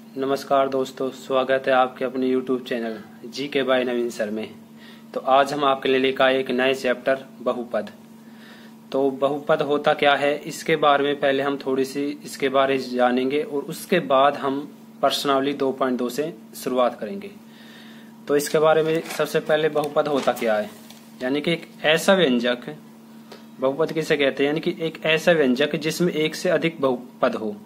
नमस्कार दोस्तों, स्वागत है आपके अपने YouTube channel GK by Naveen sir में। तो आज हम आपके लिए लेकर आए एक नए चैप्टर बहुपद। तो बहुपद होता क्या है, इसके बारे में पहले हम थोड़ी सी इसके बारे में जानेंगे और उसके बाद हम प्रश्नावली 2.2 से शुरुआत करेंगे। तो इसके बारे में सबसे पहले बहुपद होता क्या है, यानी कि एक ऐसा व्यंजक, बहुपद किसे कहते हैं, यानी कि एक ऐसा व्यंजक जिसमें एक से अधिक बहुपद हो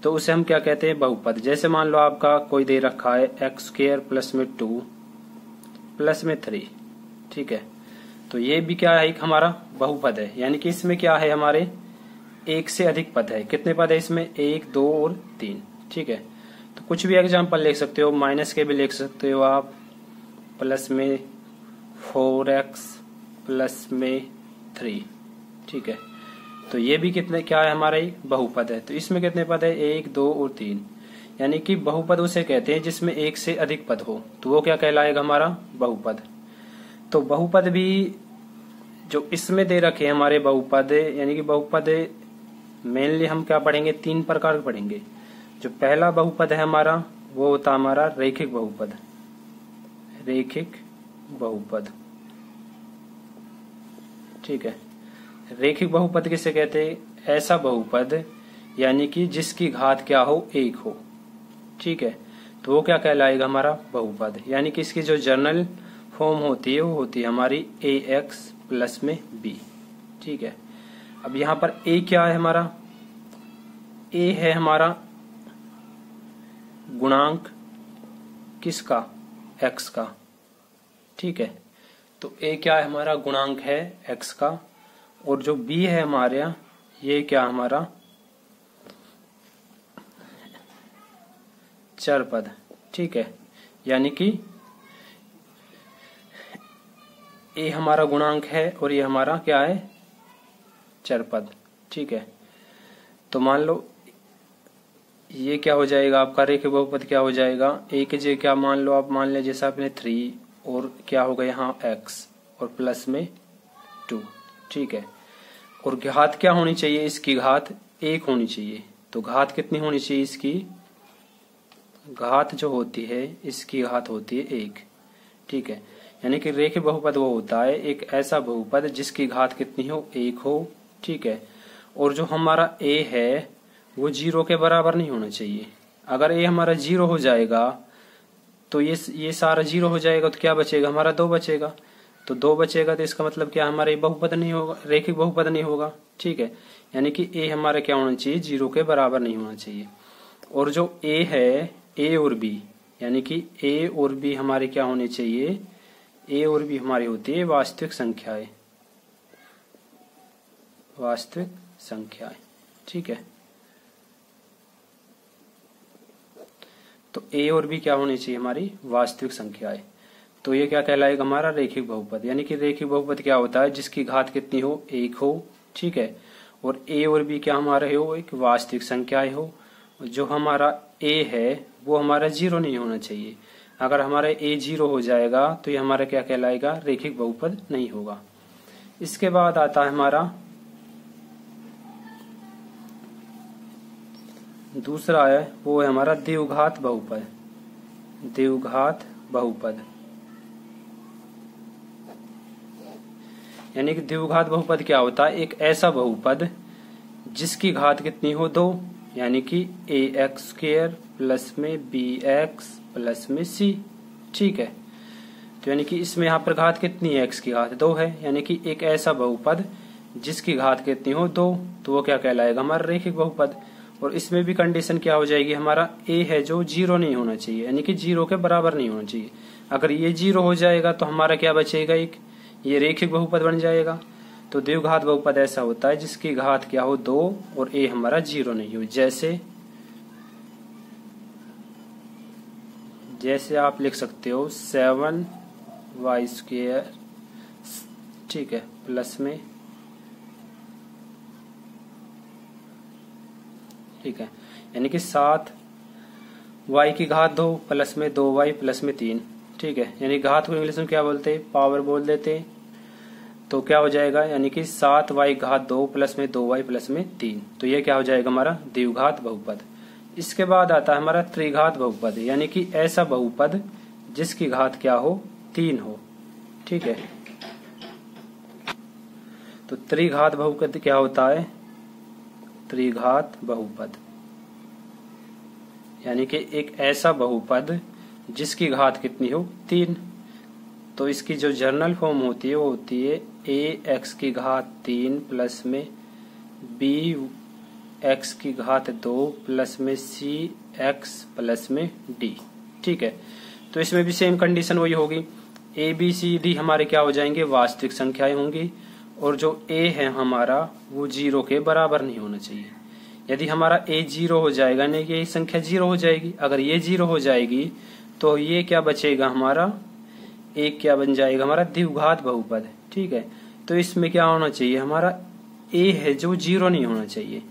तो उसे हम क्या कहते हैं, बहुपद। जैसे मान लो आपका कोई दे रखा है x² प्लस में 2 प्लस में 3, ठीक है। तो ये भी क्या है, एक हमारा बहुपद है, यानी कि इसमें क्या है, हमारे एक से अधिक पद है। कितने पद है इसमें, 1, 2 और 3, ठीक है। तो कुछ भी एग्जाम्पल लिख सकते हो, माइनस के भी लिख सकते हो आप, प्लस में 4x प्लस में 3, ठीक है। तो ये भी कितने क्या है, हमारा एक बहुपद है। तो इसमें कितने पद है, 1, 2 और 3, यानी कि बहुपद उसे कहते हैं जिसमें एक से अधिक पद हो, तो वो क्या कहलाएगा, हमारा बहुपद। तो बहुपद भी जो इसमें दे रखे हैं हमारे बहुपद, यानी कि बहुपद मेनली हम क्या पढ़ेंगे, 3 प्रकार पढ़ेंगे। जो पहला बहुपद है हमारा वो होता हमारा रैखिक बहुपद। रैखिक बहुपद, ठीक है। रैखिक बहुपद किसे कहते हैं, ऐसा बहुपद यानी कि जिसकी घात क्या हो, 1 हो, ठीक है। तो वो क्या कहलाएगा, हमारा बहुपद। यानी कि इसकी जो जनरल फॉर्म होती है वो होती है हमारी ax प्लस में b, ठीक है। अब यहाँ पर a क्या है, हमारा a है हमारा गुणांक किसका, x का, ठीक है। तो a क्या है, हमारा गुणांक है x का, और जो b है हमारे यहाँ, ये क्या हमारा चर पद, ठीक है। यानी कि a हमारा गुणांक है और ये हमारा क्या है, चर पद, ठीक है। तो मान लो ये क्या हो जाएगा, आपका रैखिक बहुपद क्या हो जाएगा, a के जगह क्या मान लो आप, मान ले जैसे आपने 3 और क्या होगा यहाँ x और प्लस में 2, ठीक है। और घात क्या होनी चाहिए, इसकी घात 1 होनी चाहिए। तो घात कितनी होनी चाहिए, इसकी घात जो होती है, इसकी घात होती है 1, ठीक है। यानी कि रैखिक बहुपद वो होता है एक ऐसा बहुपद जिसकी घात कितनी हो, 1 हो, ठीक है। और जो हमारा a है वो 0 के बराबर नहीं होना चाहिए। अगर a हमारा 0 हो जाएगा तो ये सारा 0 हो जाएगा, तो क्या बचेगा, हमारा 2 बचेगा। तो 2 बचेगा तो इसका मतलब क्या, हमारा बहुपद नहीं होगा, रैखिक बहुपद नहीं होगा, ठीक है। यानी कि a हमारा क्या होना चाहिए, 0 के बराबर नहीं होना चाहिए। और जो a है, a और b, यानी कि a और b हमारे क्या होने चाहिए, a और b हमारी होती है वास्तविक संख्याएं, वास्तविक संख्याएं, ठीक है। तो a और b क्या होनी चाहिए, हमारी वास्तविक संख्याएं। तो ये क्या कहलाएगा, हमारा रैखिक बहुपद। यानी कि रैखिक बहुपद क्या होता है, जिसकी घात कितनी हो, 1 हो, ठीक है। और a और b क्या हमारे हो, एक वास्तविक संख्याएं हो। जो हमारा a है वो हमारा 0 नहीं होना चाहिए। अगर हमारा a 0 हो जाएगा तो ये हमारा क्या कहलाएगा, रैखिक बहुपद नहीं होगा। इसके बाद आता है हमारा दूसरा है, वो है हमारा द्विघात बहुपद। द्विघात बहुपद यानी कि द्विघात बहुपद क्या होता है, एक ऐसा बहुपद जिसकी घात कितनी हो, 2, यानी कि ax² प्लस में bx प्लस में c, ठीक है। तो यानी कि इसमें यहाँ पर घात कितनी है, x की घात 2 है, यानी कि एक ऐसा बहुपद जिसकी घात कितनी हो, 2, तो वो क्या कहलाएगा, हमारा रैखिक बहुपद। और इसमें भी कंडीशन क्या हो जाएगी, हमारा a है जो 0 नहीं होना चाहिए, यानी कि 0 के बराबर नहीं होना चाहिए। अगर ये 0 हो जाएगा तो हमारा क्या बचेगा, एक ये रैखिक बहुपद बन जाएगा। तो द्विघात बहुपद ऐसा होता है जिसकी घात क्या हो, 2 और a हमारा 0 नहीं हो। जैसे आप लिख सकते हो 7y², ठीक है, प्लस में, ठीक है। यानी कि 7y की घात 2 प्लस में 2y प्लस में 3, ठीक है। यानी घात को इंग्लिश में क्या बोलते हैं, पावर बोल देते हैं। तो क्या हो जाएगा, यानी कि 7y घात 2 प्लस में 2y प्लस में 3, तो ये क्या हो जाएगा, हमारा द्विघात बहुपद। इसके बाद आता है हमारा त्रिघात बहुपद, यानी कि ऐसा बहुपद जिसकी घात क्या हो, 3 हो। ठीक है, तो त्रिघात बहुपद क्या होता है, त्रिघात बहुपद यानी कि एक ऐसा बहुपद जिसकी घात कितनी हो, 3। तो इसकी जो जर्नल फॉर्म होती है वो होती है ए एक्स की घात 3 प्लस में बी एक्स की घात 2 प्लस में सी एक्स प्लस में डी। ठीक है, तो इसमें भी सेम कंडीशन वही होगी, ए बी सी डी हमारे क्या हो जाएंगे, वास्तविक संख्याएं होंगी, और जो ए है हमारा वो 0 के बराबर नहीं होना चाहिए। यदि हमारा ए 0 हो जाएगा, नहीं ये संख्या 0 हो जाएगी, अगर ये 0 हो जाएगी तो ये क्या बचेगा हमारा, एक क्या बन जाएगा हमारा, द्विघात बहुपद। ठीक है, तो इसमें क्या होना चाहिए, हमारा ए है जो 0 नहीं होना चाहिए,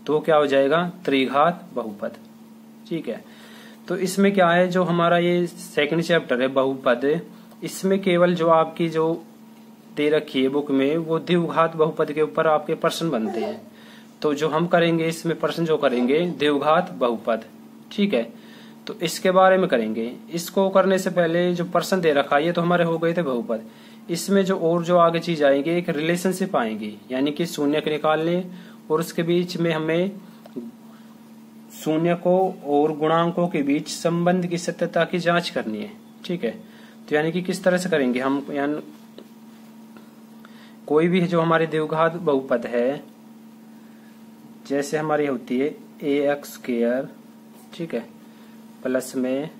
तो क्या हो जाएगा, त्रिघात बहुपद। ठीक है, तो इसमें क्या है, जो हमारा ये सेकंड चैप्टर है बहुपद, इसमें केवल जो आपकी जो दे रखी है बुक में वो द्विघात बहुपद के ऊपर आपके प्रश्न बनते हैं। तो जो हम करेंगे इसमें प्रश्न जो करेंगे द्विघात बहुपद। ठीक है, तो इसके बारे में करेंगे। इसको करने से पहले जो प्रश्न दे रखा है ये तो हमारे हो गए थे बहुपद, इसमें जो और जो आगे चीज आएगी एक रिलेशनशिप आएंगी, यानी कि शून्य को निकालने और उसके बीच में हमें शून्य को और गुणांकों के बीच संबंध की सत्यता की जांच करनी है। ठीक है, तो यानी कि किस तरह से करेंगे हम, यानी कोई भी जो हमारे द्विघात बहुपद है, जैसे हमारी होती है ए एक्स स्क्वायर, ठीक है, प्लस में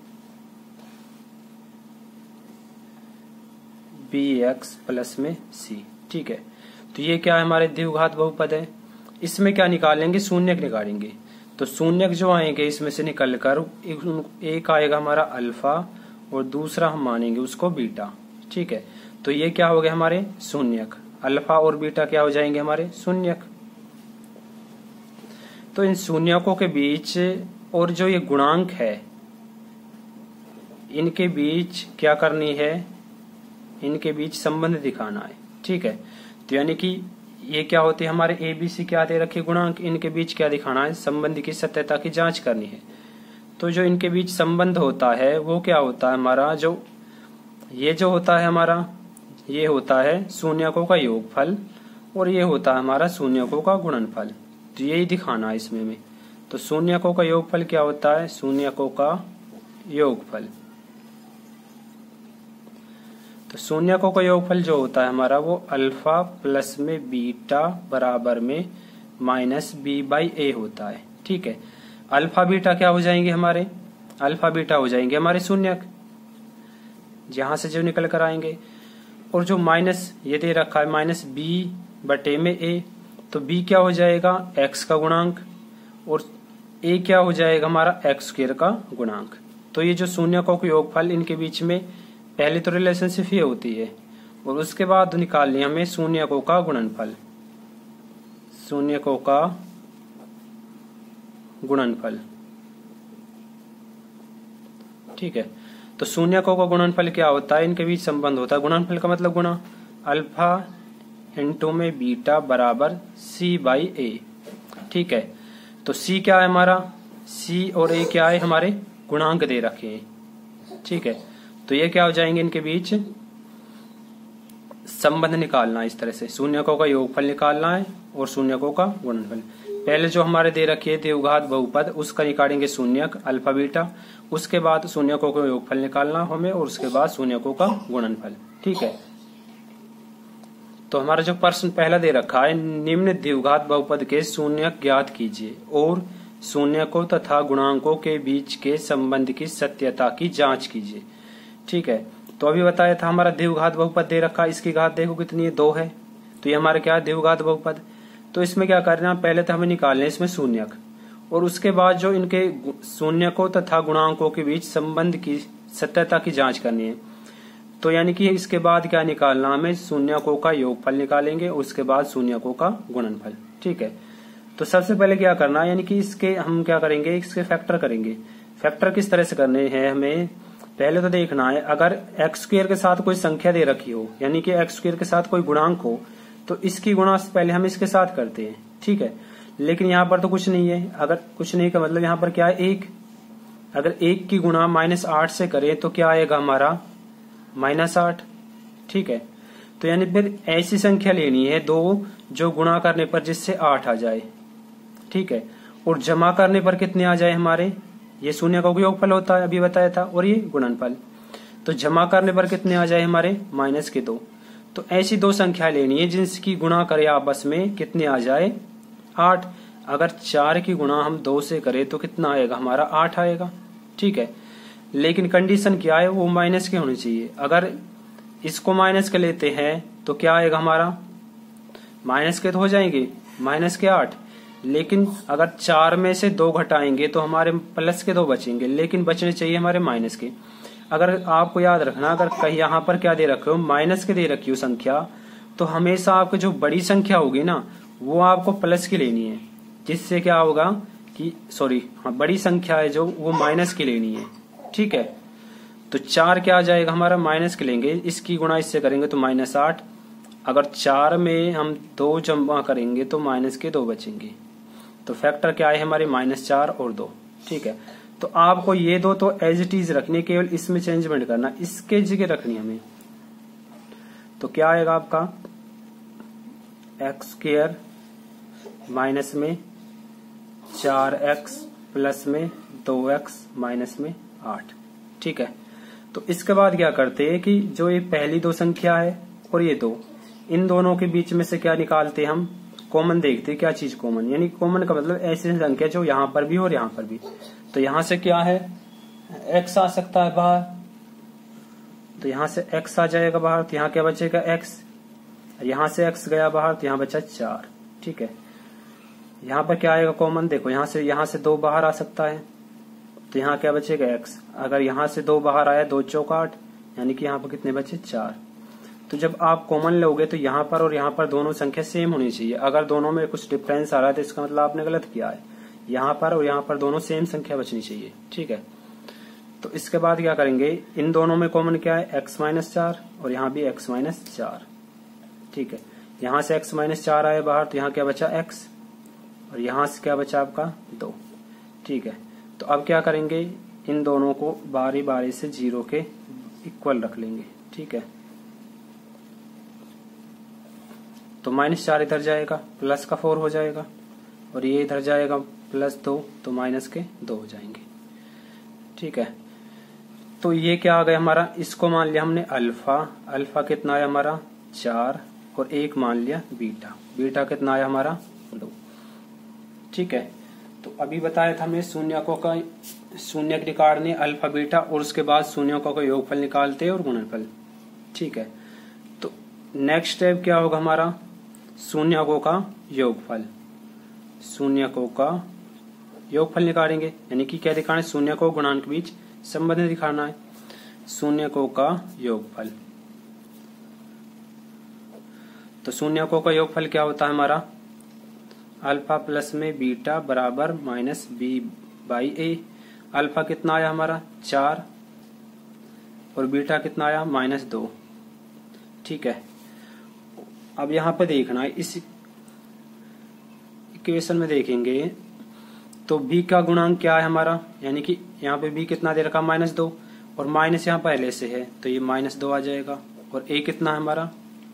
बी एक्स प्लस में सी। ठीक है, तो ये क्या है, हमारे द्विघात बहुपद है। इसमें क्या निकालेंगे, शून्य निकालेंगे। तो शून्य जो आएंगे इसमें से निकल कर एक आएगा हमारा अल्फा और दूसरा हम मानेंगे उसको बीटा। ठीक है, तो ये क्या हो गया हमारे शून्यक, अल्फा और बीटा क्या हो जाएंगे हमारे शून्यक। तो इन शून्यकों के बीच और जो ये गुणांक है इनके बीच क्या करनी है, इनके बीच संबंध दिखाना है। ठीक है, तो यानी कि ये क्या होते हैं हमारे ए बी सी क्या दे रखे गुणांक, इनके बीच क्या दिखाना है, संबंध की सत्यता की जांच करनी है। तो जो इनके बीच संबंध होता है वो क्या होता है हमारा, जो ये जो होता है हमारा, ये होता है शून्यकों का योगफल और ये होता है हमारा शून्यकों का गुणनफल। तो यही दिखाना है इसमें में। तो शून्यकों का योगफल क्या होता है, शून्यकों का योगफल। तो शून्यकों का योगफल जो होता है हमारा वो अल्फा प्लस में बीटा बराबर में माइनस बी बाई ए होता है। ठीक है, अल्फा बीटा क्या हो जाएंगे हमारे, अल्फा बीटा हो जाएंगे हमारे शून्यक, जहां से जो निकल कर आएंगे। और जो माइनस ये दे रखा है माइनस बी बटे में ए, तो बी क्या हो जाएगा एक्स का गुणांक और ए क्या हो जाएगा हमारा एक्स स्क्वायर का गुणांक। तो ये जो शून्यकों के योगफल इनके बीच में पहले तो रिलेशनशिप ही होती है और उसके बाद निकालनी हमें शून्यकों का गुणनफल, शून्यकों का गुणनफल। ठीक है, तो शून्यकों का गुणनफल क्या होता है, इनके बीच संबंध होता है, गुणनफल का मतलब गुणा, अल्फा इंटू में बीटा बराबर सी बाई ए। ठीक है, तो सी क्या है हमारा, सी और ए क्या है हमारे गुणांक दे रखे हैं। ठीक है, तो ये क्या हो जाएंगे, इनके बीच संबंध निकालना है। इस तरह से शून्यकों का योगफल निकालना है और शून्यकों का गुणनफल। पहले जो हमारे दे रखी है द्विघात बहुपद उसका निकालेंगे शून्यक अल्फा बीटा, उसके बाद शून्यकों का योगफल निकालना हमें और उसके बाद शून्यकों का गुणनफल। ठीक है, तो हमारा जो प्रश्न पहला दे रखा है, निम्न द्विघात बहुपद के शून्यक ज्ञात कीजिए और शून्यकों तथा गुणांकों के बीच के संबंध की सत्यता की जांच कीजिए। ठीक है, तो अभी बताया था हमारा द्विघात बहुपद दे रखा है, इसकी घात देखो कितनी है, 2 है। तो ये हमारा क्या है द्विघात बहुपद। तो इसमें क्या करना, पहले तो हमें निकालने इसमें शून्यक और उसके बाद जो इनके शून्यकों तथा गुणांकों के बीच संबंध की सत्यता की जांच करनी है। तो यानी कि इसके बाद क्या निकालना, हमें शून्यकों का योगफल निकालेंगे, उसके बाद शून्यकों का गुणनफल। ठीक है, तो सबसे पहले क्या करना है, यानी कि इसके हम क्या करेंगे, इसके फैक्टर करेंगे। फैक्टर किस तरह से करने हैं, हमें पहले तो देखना है अगर एक्स स्क्वायर के साथ कोई संख्या दे रखी हो, यानी कि एक्स स्क्वायर के साथ कोई गुणांक हो, तो इसकी गुणा पहले हम इसके साथ करते हैं। ठीक है, लेकिन यहाँ पर तो कुछ नहीं है। अगर कुछ नहीं का मतलब यहाँ पर क्या है, 1। अगर 1 की गुणा -8 से करें तो क्या आएगा हमारा, -8। ठीक है, तो यानी फिर ऐसी संख्या लेनी है 2 जो गुणा करने पर जिससे 8 आ जाए। ठीक है, और जमा करने पर कितने आ जाए हमारे, ये शून्य का योगफल होता है, अभी बताया था, और ये गुणनफल। तो जमा करने पर कितने आ जाए हमारे, -2। तो ऐसी 2 संख्या लेनी है जिनकी गुणा करें आपस में कितने आ जाए, 8। अगर 4 की गुणा हम 2 से करें तो कितना आएगा हमारा, 8 आएगा। ठीक है, लेकिन कंडीशन क्या है, वो माइनस के होनी चाहिए। अगर इसको माइनस के लेते हैं तो क्या आएगा हमारा, माइनस के तो हो जाएंगे, -8। लेकिन अगर 4 में से 2 घटाएंगे तो हमारे प्लस के 2 बचेंगे, लेकिन बचने चाहिए हमारे माइनस के। अगर आपको याद रखना, अगर कहीं यहाँ पर क्या दे रखे हो, माइनस के दे रखी हो संख्या, तो हमेशा आपको जो बड़ी संख्या होगी ना वो आपको प्लस की लेनी है, जिससे क्या होगा कि बड़ी संख्या है जो वो माइनस की लेनी है। ठीक है, तो 4 क्या आ जाएगा हमारा, माइनस के लेंगे, इसकी गुणा इससे करेंगे तो -8। अगर 4 में हम 2 जमा करेंगे तो माइनस के 2 बचेंगे। तो फैक्टर क्या है हमारे, -4 और 2। ठीक है, तो आपको ये 2 तो एज इट इज रखनी, केवल इसमें चेंजमेंट करना, इसके जगह रखनी हमें। तो क्या आएगा आपका, x² माइनस में 4x प्लस में 2x माइनस में 8। ठीक है, तो इसके बाद क्या करते हैं कि जो ये पहली 2 संख्या है और ये 2, इन दोनों के बीच में से क्या निकालते हैं हम, कॉमन देखते हैं क्या चीज कॉमन, यानी कॉमन का मतलब ऐसी संख्या जो यहाँ पर भी और यहाँ पर भी। तो यहाँ से क्या है, x आ सकता है बाहर, तो यहाँ से x आ जाएगा बाहर, तो यहाँ क्या बचेगा, x। यहाँ से x गया बाहर तो यहाँ बचा 4। ठीक है, यहाँ पर क्या आएगा कॉमन, देखो यहाँ से 2 बाहर आ सकता है, तो यहाँ क्या बचेगा, x। अगर यहाँ से 2 बाहर आया, 2 चौक 8, यानी कि यहाँ पर कितने बचे, 4। तो जब आप कॉमन लोगे तो यहाँ पर और यहाँ पर दोनों संख्या सेम होनी चाहिए। अगर दोनों में कुछ डिफरेंस आ रहा है तो इसका मतलब आपने गलत किया है। यहाँ पर और यहाँ पर दोनों सेम संख्या बचनी चाहिए। ठीक है, तो इसके बाद क्या करेंगे, इन दोनों में कॉमन क्या है, x-4 और यहाँ भी x-4। ठीक है, यहाँ से x-4 आए बाहर तो यहाँ क्या बचा, x, और यहाँ से क्या बचा आपका 2। ठीक है, तो अब क्या करेंगे, इन दोनों को बारी बारी से 0 के इक्वल रख लेंगे। ठीक है, तो -4 इधर जाएगा, प्लस का 4 हो जाएगा, और ये इधर जाएगा +2, तो माइनस के 2 हो जाएंगे। ठीक है, तो ये क्या आ गया हमारा, इसको मान लिया हमने अल्फा। अल्फा कितना आया हमारा, 4, और 1 मान लिया बीटा। बीटा कितना आया हमारा, 2। ठीक है, तो अभी बताया था हमें शून्यकों का शून्यक निकालने अल्फा बीटा, और उसके बाद शून्यकों का योगफल निकालते हैं और गुणनफल। ठीक है, तो नेक्स्ट स्टेप क्या होगा हमारा, शून्यकों का योगफल। शून्यकों का योगफल निकालेंगे, यानी कि क्या दिखाना है, शून्यकों और गुणांक के बीच संबंध दिखाना है। शून्यकों का योगफल, तो शून्यकों का योगफल क्या होता है हमारा, अल्फा प्लस में बीटा बराबर -b/a। अल्फा कितना आया हमारा, 4, और बीटा कितना आया, -2। ठीक है, अब यहाँ पे देखना है, इस इक्वेशन में देखेंगे तो b का गुणांक क्या है हमारा, यानी कि यहाँ पे b कितना दे रखा, -2, और माइनस यहाँ पहले से है तो ये -2 आ जाएगा, और a कितना है हमारा,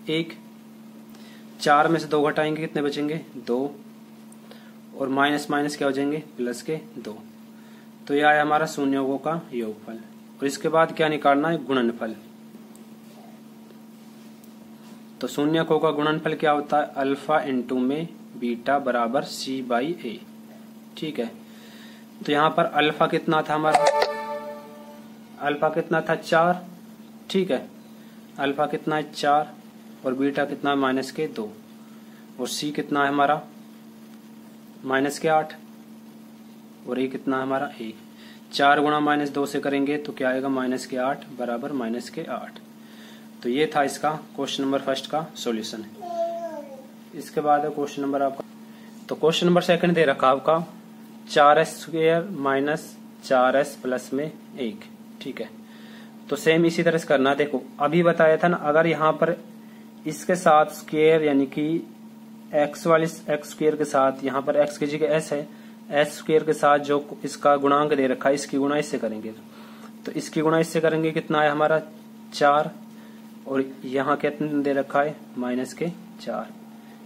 1। 4 में से 2 घटाएंगे कितने बचेंगे, 2, और माइनस माइनस क्या हो जाएंगे, प्लस के 2। तो यह आया हमारा शून्यकों का योगफल। और इसके बाद क्या निकालना है, गुणनफल। तो शून्यकों का गुणनफल क्या होता है, अल्फा इंटू में बीटा बराबर c/a। ठीक है, तो यहाँ पर अल्फा कितना था हमारा, अल्फा कितना था, 4। ठीक है, अल्फा कितना है, 4, और बीटा कितना है, -2, और c कितना है हमारा, -8, और a कितना है हमारा, 1। 4 गुणा -2 से करेंगे तो क्या आएगा, -8 बराबर -8। तो ये था इसका क्वेश्चन नंबर फर्स्ट का सॉल्यूशन। इसके बाद है क्वेश्चन नंबर आपका, तो क्वेश्चन नंबर सेकंड दे रखा आपका 4s² - 4s प्लस में 1। ठीक है, तो सेम इसी तरह से करना। देखो अभी बताया था ना, अगर यहाँ पर इसके साथ स्क्वायर यानी कि एक्स वाली एक्स स्क्वायर के साथ, यहाँ पर एक्स की जगह एस है, एस स्क्वायर के साथ जो इसका गुणांक दे रखा है इसकी गुणा इससे करेंगे। तो इसकी गुणा इससे करेंगे, कितना है हमारा 4, और यहाँ कितना दे रखा है -4,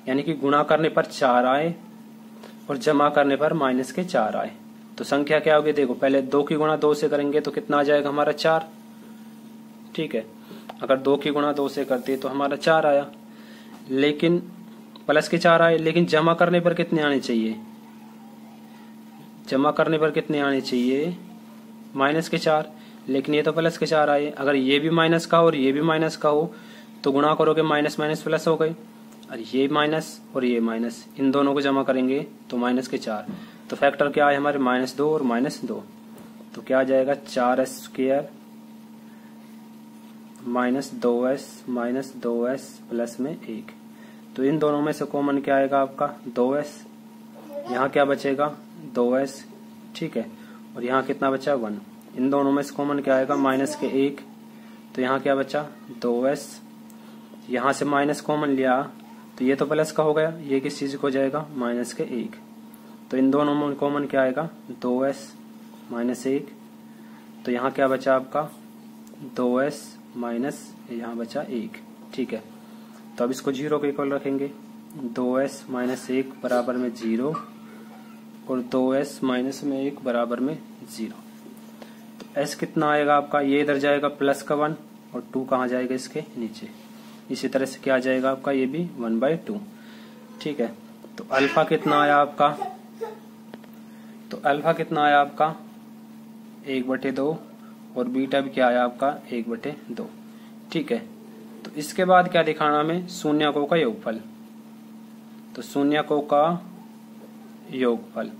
यानी कि गुणा करने पर 4 आए और जमा करने पर -4 आए। तो संख्या क्या होगी, देखो पहले 2 की गुणा 2 से करेंगे तो कितना आ जाएगा हमारा 4, ठीक है। अगर 2 की गुणा 2 से करते तो हमारा 4 आया, लेकिन प्लस के 4 आए, लेकिन जमा करने पर कितने आने चाहिए, जमा करने पर कितने आने चाहिए -4, लेकिन ये तो प्लस के 4 आए। अगर ये भी माइनस का हो और ये भी माइनस का हो तो गुणा करोगे माइनस माइनस प्लस हो गए, और ये माइनस और ये माइनस, इन दोनों को जमा करेंगे तो -4। तो फैक्टर क्या है हमारे -2 और -2, तो क्या आ जाएगा 4s² -2s प्लस में 1। तो इन दोनों में से कॉमन क्या आएगा आपका 2s, यहाँ क्या बचेगा 2s, ठीक है, और यहाँ कितना बचा 1। इन दोनों में से कॉमन क्या आएगा -1, तो यहाँ क्या बचा 2s, यहाँ से माइनस कॉमन लिया तो ये तो प्लस का हो गया, ये किस चीज को हो जाएगा -1। तो इन दोनों में कॉमन क्या आएगा 2s -1, तो यहाँ क्या बचा आपका 2s माइनस यहाँ बचा 1, ठीक है। तो अब इसको 0 के इक्वल रखेंगे, 2s -1 बराबर में 0 और 2s -1 बराबर में 0। तो s कितना आएगा आपका, ये इधर जाएगा प्लस का 1 और 2 कहाँ जाएगा इसके नीचे। इसी तरह से क्या आ जाएगा आपका, ये भी 1/2, ठीक है। तो अल्फा कितना आया आपका, तो अल्फा कितना आया आपका 1/2 और बीटा भी क्या आया आपका 1/2, ठीक है। तो इसके बाद क्या दिखाना हमें, शून्यकों का योगफल। तो शून्यकों का योगफल,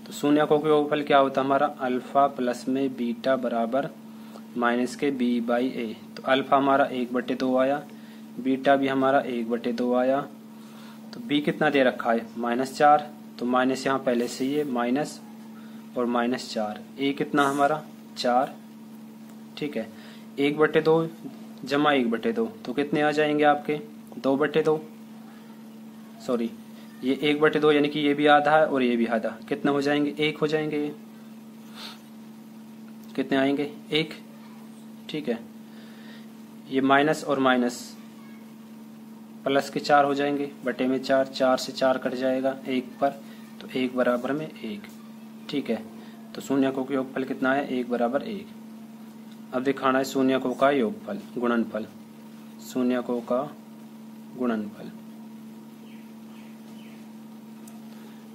तो शून्यकों का योगफल क्या होता है हमारा, अल्फा प्लस में बीटा बराबर -b/a। तो अल्फा हमारा 1/2 आया, बीटा भी हमारा 1/2 आया। तो b कितना दे रखा है -4, तो माइनस यहाँ पहले से ये माइनस और -4, a कितना हमारा 4, ठीक है। 1/2 जमा 1/2 तो कितने आ जाएंगे आपके 2/2, सॉरी ये 1/2 यानी कि ये भी आधा है और ये भी आधा, कितने हो जाएंगे 1 हो जाएंगे, ये कितने आएंगे 1, ठीक है। ये माइनस और माइनस प्लस के 4 हो जाएंगे, बटे में 4, 4 से 4 कट जाएगा 1 पर, तो 1 बराबर में 1, ठीक है। तो शून्यकों का योगफल कितना है 1 बराबर 1। अब दिखाना है शून्यकों का योगफल गुणनफल, शून्यकों का गुणनफल,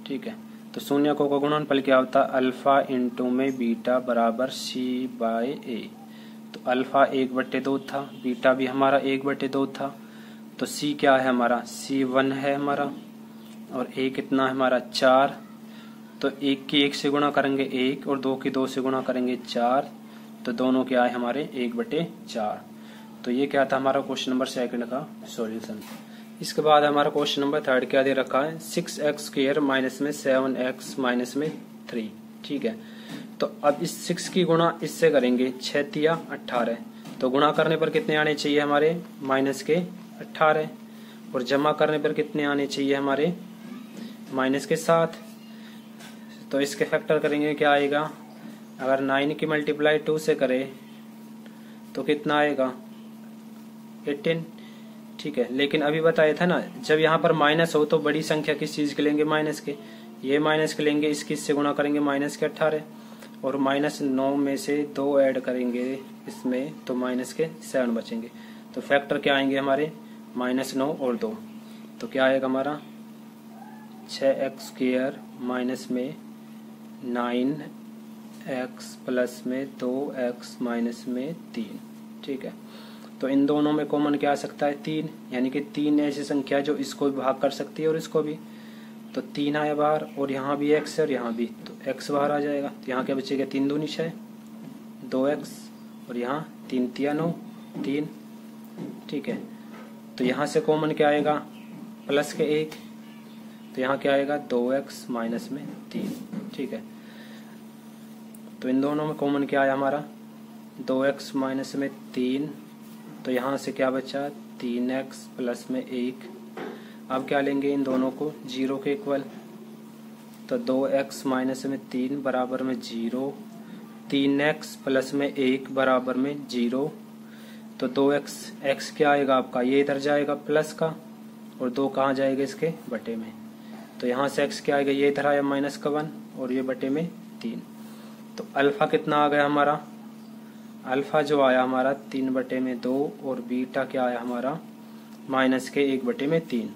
ठीक है। तो शून्यकों का गुणनफल क्या होता है, अल्फा इंटू में बीटा बराबर c/a। तो अल्फा 1/2 था, बीटा भी हमारा 1/2 था, तो c क्या है हमारा c1 है हमारा, और a कितना है हमारा 4। तो 1 की 1 से गुणा करेंगे 1 और 2 की 2 से गुणा करेंगे 4, तो दोनों क्या है हमारे 1/4। तो ये क्या था हमारा क्वेश्चन नंबर 2 का सॉल्यूशन। इसके बाद हमारा क्वेश्चन नंबर 3 क्या दे रखा है, 6x² माइनस में 7x माइनस में 3, ठीक है। तो अब इस 6 की गुणा इससे करेंगे 6 × 18, तो गुणा करने पर कितने आने चाहिए हमारे -18, और जमा करने पर कितने आने चाहिए हमारे -7। तो इसके फैक्टर करेंगे क्या आएगा, अगर 9 की मल्टीप्लाई 2 से करें तो कितना आएगा 18, ठीक है। लेकिन अभी बताया था ना, जब यहाँ पर माइनस हो तो बड़ी संख्या किस चीज के लेंगे माइनस के, ये माइनस के लेंगे, इसकी इससे गुणा करेंगे -18, और -9 में से 2 ऐड करेंगे इसमें तो -7 बचेंगे। तो फैक्टर क्या आएंगे हमारे -9 और 2, तो क्या आएगा हमारा 6x² माइनस में 9x प्लस में 2x माइनस में 3, ठीक है। तो इन दोनों में कॉमन क्या आ सकता है 3, यानी कि 3 ऐसी संख्या जो इसको भी भाग कर सकती है और इसको भी, तो 3 आया बाहर, और यहाँ भी x है और यहाँ भी, तो x बाहर आ जाएगा। तो यहाँ क्या बचेगा 3 दूनी 6, 2x, और यहाँ 3 × 9 3, ठीक है। तो यहाँ से कॉमन क्या आएगा प्लस के 1, तो यहाँ क्या आएगा 2x माइनस में 3, ठीक है। तो इन दोनों में कॉमन क्या आया हमारा 2x माइनस में 3, तो यहाँ से क्या बचा 3x प्लस में 1। अब क्या लेंगे इन दोनों को 0 के इक्वल, तो 2x माइनस में 3 बराबर में 0, 3x प्लस में 1 बराबर में 0। तो 2x, x क्या आएगा आपका, ये इधर जाएगा प्लस का, और 2 कहाँ जाएगा इसके बटे में, तो यहाँ से x क्या आएगा, ये इधर आया माइनस का 1 और ये बटे में 3। तो अल्फा कितना आ गया हमारा, अल्फा जो आया हमारा 3 बटे में 2 और बीटा क्या आया हमारा माइनस के 1 बटे में 3।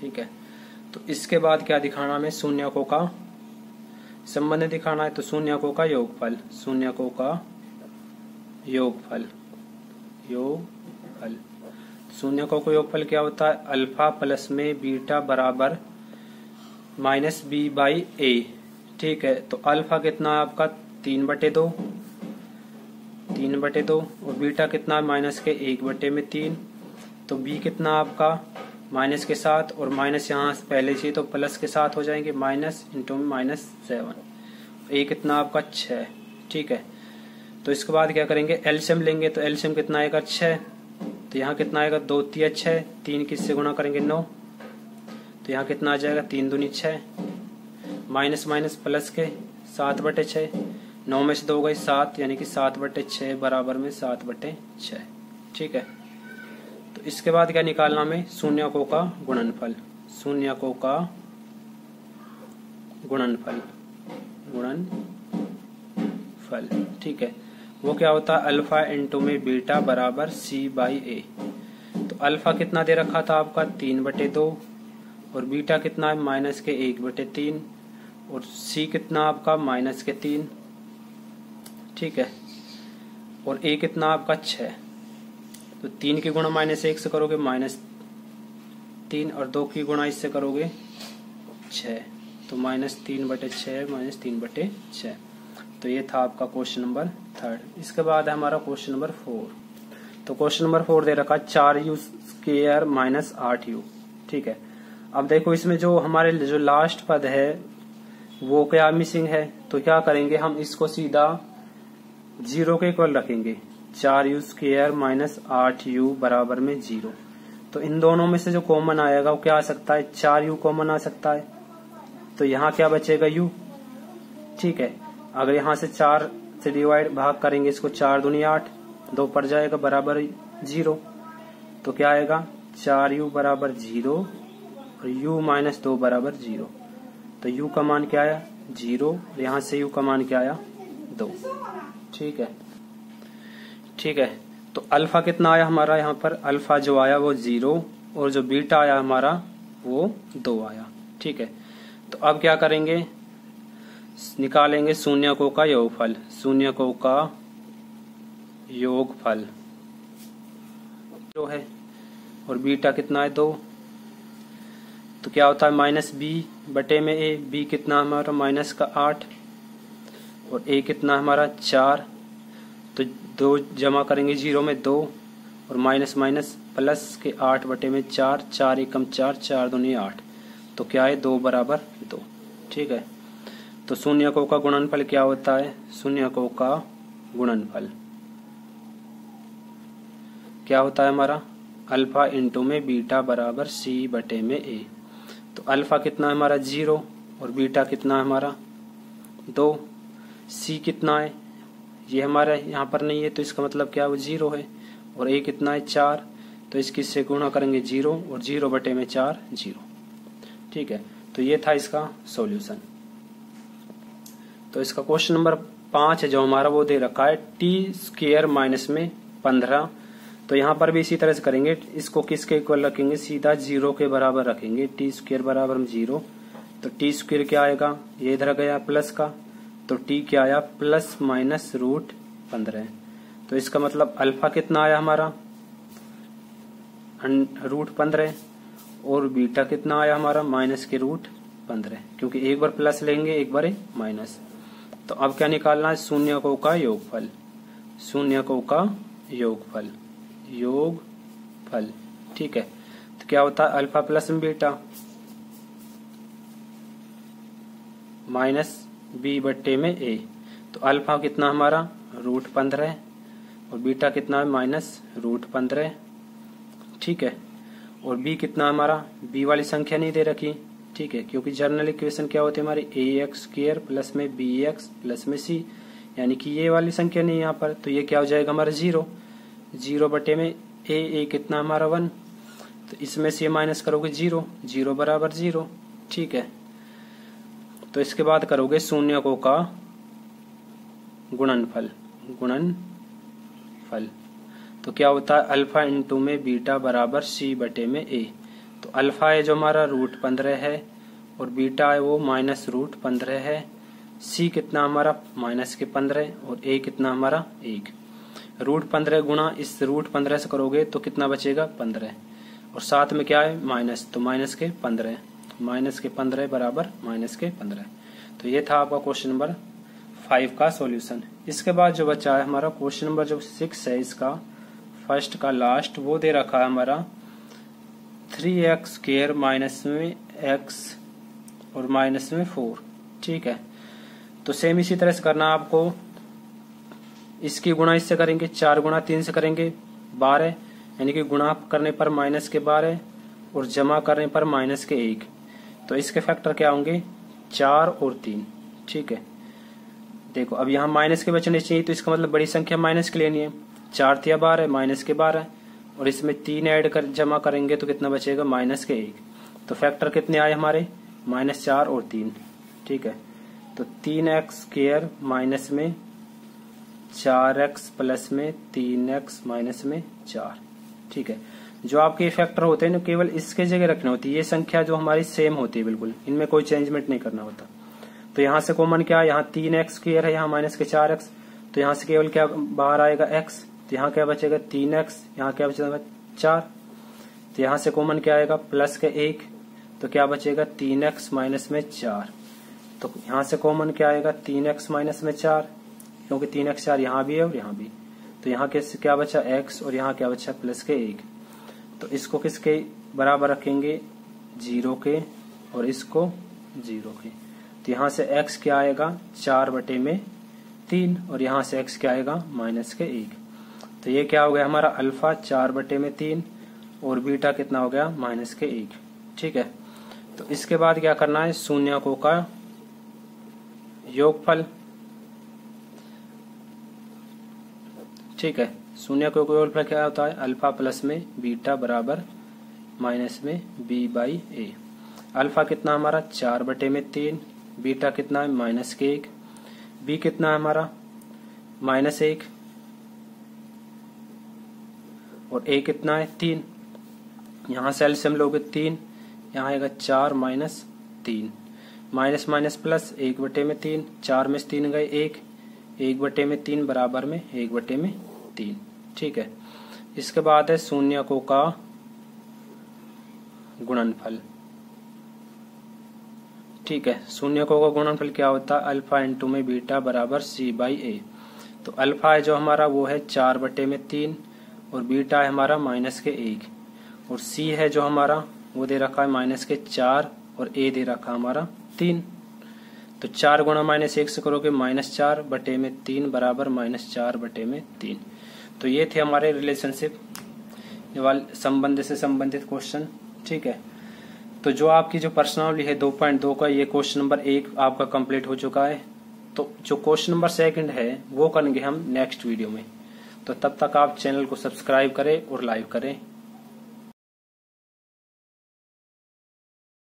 ठीक है, तो इसके बाद क्या दिखाना हमें, शून्यकों का संबंध दिखाना है। तो शून्यकों का योगफल, शून्यकों का योगफल, योगफल शून्यकों का योगफल क्या होता है, अल्फा प्लस में बीटा बराबर माइनस बी बाई ए। ठीक है, तो अल्फा कितना है आपका 3 बटे 2, 3 बटे 2 और बीटा कितना है माइनस के 1 बटे में 3। तो बी कितना आपका माइनस के साथ, और माइनस यहाँ पहले से तो प्लस के साथ हो जाएंगे, माइनस इंटू माइनस 7। ए कितना आपका 6। ठीक है, तो इसके बाद क्या करेंगे, एलसीएम लेंगे। तो एलसीएम कितना आएगा 6, तो यहाँ कितना आएगा 2 3 6, 3 किससे गुणा करेंगे 9, तो यहाँ कितना आ जाएगा 3 दूनी 6, माइनस माइनस प्लस के 7 बटे 6, 9 में से 2 गई 7, यानी कि 7 बटे 6 बराबर में 7 बटे 6। ठीक है, तो इसके बाद क्या निकालना हमें, शून्यकों का गुणनफल, शून्यकों का गुणनफल, गुणनफल। ठीक है, वो क्या होता है, अल्फा इंटू में बीटा बराबर सी बाई ए। तो अल्फा कितना दे रखा था आपका 3 बटे 2 और बीटा कितना है माइनस के 1 बटे 3 और सी कितना आपका माइनस के 3। ठीक है, और ए कितना आपका 6। तो 3 की गुणा माइनस 1 से करोगे माइनस 3 और 2 की गुणा इससे करोगे 6, तो माइनस 3 बटे 6 माइनस 3 बटे 6। तो ये था आपका क्वेश्चन नंबर 3। इसके बाद है हमारा क्वेश्चन नंबर 4। तो क्वेश्चन नंबर 4 दे रखा 4u स्क्वायर माइनस 8u। ठीक है, अब देखो इसमें जो हमारे जो लास्ट पद है वो क्या मिसिंग है, तो क्या करेंगे हम इसको सीधा 0 के इक्वल रखेंगे, 4u स्क्वायर माइनस 8u बराबर में 0। तो इन दोनों में से जो कॉमन आएगा वो क्या आ सकता है, 4u कॉमन आ सकता है, तो यहाँ क्या बचेगा u। ठीक है, अगर यहाँ से 4 से डिवाइड भाग करेंगे इसको, 4 दूनी 8, 2 पड़ जाएगा बराबर 0। तो क्या आएगा 4u बराबर 0 और u माइनस 2 बराबर 0। तो u का मान क्या आया 0 और यहाँ से u का मान क्या आया 2। ठीक है, ठीक है, तो अल्फा कितना आया हमारा, यहाँ पर अल्फा जो आया वो 0 और जो बीटा आया हमारा वो 2 आया। ठीक है, तो अब क्या करेंगे, निकालेंगे शून्यकों का योगफल, शून्यकों का योगफल जो है, और बीटा कितना है 2। तो क्या होता है माइनस बी बटे में ए, बी कितना हमारा माइनस का 8 और ए कितना हमारा 4। तो 2 जमा करेंगे 0 में 2 और माइनस माइनस प्लस के 8 बटे में 4, 4 एकम 4, 4 दूनी 8। तो क्या है 2 बराबर 2। ठीक है, तो शून्यकों का गुणनफल क्या होता है, शून्यकों का गुणनफल क्या होता है हमारा, अल्फा इंटू में बीटा बराबर सी बटे में ए। तो अल्फा कितना है हमारा 0 और बीटा कितना है हमारा 2, सी कितना है ये हमारा यहाँ पर नहीं है, तो इसका मतलब क्या वो 0 है, और ए कितना है 4, तो इसकी से गुणा करेंगे 0 और 0 बटे में 4 0। ठीक है, तो ये था इसका सॉल्यूशन। तो इसका क्वेश्चन नंबर 5 है जो हमारा, वो दे रखा है टी स्क्वायर माइनस में 15। तो यहाँ पर भी इसी तरह से करेंगे, इसको किसके इक्वल रखेंगे, सीधा 0 के बराबर रखेंगे, टी स्क्वायर बराबर 0। तो टी स्क्वायर क्या आएगा, ये इधर गया प्लस का, तो टी क्या आया प्लस माइनस रूट 15। तो इसका मतलब अल्फा कितना आया हमारा रूट 15 और बीटा कितना आया हमारा माइनस के रूट 15, क्योंकि एक बार प्लस लेंगे एक बार माइनस। तो अब क्या निकालना है, शून्यकों का योगफल, शून्यकों का योगफल, योगफल। ठीक है, तो क्या होता है alpha plus beta minus B बट्टे में ए। तो अल्फा कितना हमारा रूट 15 और बीटा कितना है माइनस रूट 15। ठीक है। और बी कितना हमारा, बी वाली संख्या नहीं दे रखी, ठीक है, क्योंकि जर्नल इक्वेशन क्या होती है हमारी, ए एक्स स्क्वायर प्लस में बी एक्स प्लस में सी, यानी कि ये वाली संख्या नहीं यहाँ पर, तो ये क्या हो जाएगा हमारा 0, 0 बटे में ए कितना हमारा 1, तो इसमें से माइनस करोगे 0, 0 बराबर 0, ठीक है। तो इसके बाद करोगे शून्यकों का गुणनफल, तो क्या होता है, अल्फा इंटू में बीटा बराबर सी बटे में ए। तो अल्फा है जो हमारा √15 है और बीटा है वो -√15 है। सी कितना हमारा -15 और ए कितना हमारा 1। √15 गुणा इस √15 से करोगे तो कितना बचेगा 15, और साथ में क्या है माइनस, तो -15 बराबर -15। तो ये था आपका क्वेश्चन नंबर 5 का सॉल्यूशन। इसके बाद जो बचा है हमारा क्वेश्चन नंबर जो 6 है, इसका फर्स्ट का लास्ट वो दे रखा है हमारा 3x² माइनस में x और माइनस में 4, ठीक है। तो सेम इसी तरह से करना आपको, इसकी गुणा इससे करेंगे, 4 गुणा 3 से करेंगे 12, यानी कि गुणा करने पर माइनस के 12 और जमा करने पर माइनस के 1। तो इसके फैक्टर क्या होंगे 4 और 3, ठीक है। देखो अब यहाँ माइनस के बचने चाहिए, तो इसका मतलब बड़ी संख्या माइनस के लेनी है, 4 × 12 माइनस के 12, और इसमें 3 ऐड कर जमा करेंगे तो कितना बचेगा माइनस के 1। तो फैक्टर कितने आए हमारे -4 और 3, ठीक है। तो 3x² माइनस में 4x प्लस में 3x माइनस में 4, ठीक है। जो आपके फैक्टर होते हैं ना केवल इसके जगह रखने होती है, ये संख्या जो हमारी सेम होती है बिल्कुल, इनमें कोई चेंजमेंट नहीं करना होता। तो यहाँ से कॉमन क्या है, यहाँ 3x² है, यहाँ माइनस के 4x, तो यहाँ से केवल क्या बाहर आएगा x, तो यहाँ क्या बचेगा 3x, यहाँ क्या बचेगा 4, तो यहाँ से कॉमन क्या आएगा प्लस के 1, तो क्या बचेगा 3x माइनस में 4, तो यहाँ से कॉमन क्या आएगा 3x माइनस में 4, क्योंकि 3x 4 यहाँ भी है और यहाँ भी, तो यहाँ के क्या बचा x और यहाँ क्या बचा प्लस के 1। तो इसको किसके बराबर रखेंगे 0 के और इसको 0 के, तो यहाँ से x क्या आएगा 4 बटे में 3 और यहाँ से x क्या आएगा माइनस के 1। तो ये क्या हो गया हमारा अल्फा 4 बटे में 3 और बीटा कितना हो गया माइनस के 1, ठीक है। तो इसके बाद क्या करना है, शून्यकों का योगफल, ठीक है। शून्यकों का योगफल क्या होता है, अल्फा प्लस में बीटा बराबर माइनस में b/a। अल्फा कितना हमारा 4 बटे में 3, बीटा कितना है माइनस के 1, बी कितना है हमारा -1 और a कितना है 3। यहाँ से एलसीएम लोगे 3, यहाँ आएगा 4 माइनस 3, माइनस माइनस प्लस 1 बटे में 3, 4 में से 3 गए 1, 1 बटे में 3 बराबर में 1 बटे में 3, ठीक है। इसके बाद है शून्यकों का गुणनफल, ठीक है। शून्यकों का गुणनफल क्या होता है, अल्फा इंटू में बीटा बराबर c/a। तो अल्फा है जो हमारा वो है 4 बटे में 3 और बीटा है हमारा माइनस के 1, और सी है जो हमारा वो दे रखा है माइनस के 4 और ए दे रखा हमारा 3। तो 4 गुणा -1 से करोगे -4 बटे में 3 बराबर -4 बटे में 3। तो ये थे हमारे रिलेशनशिप वाले संबंध से संबंधित क्वेश्चन, ठीक है। तो जो आपकी जो प्रश्नावली है 2.2 का, ये क्वेश्चन नंबर 1 आपका कंप्लीट हो चुका है। तो जो क्वेश्चन नंबर 2 है वो करेंगे हम नेक्स्ट वीडियो में। तो तब तक आप चैनल को सब्सक्राइब करें और लाइक करें।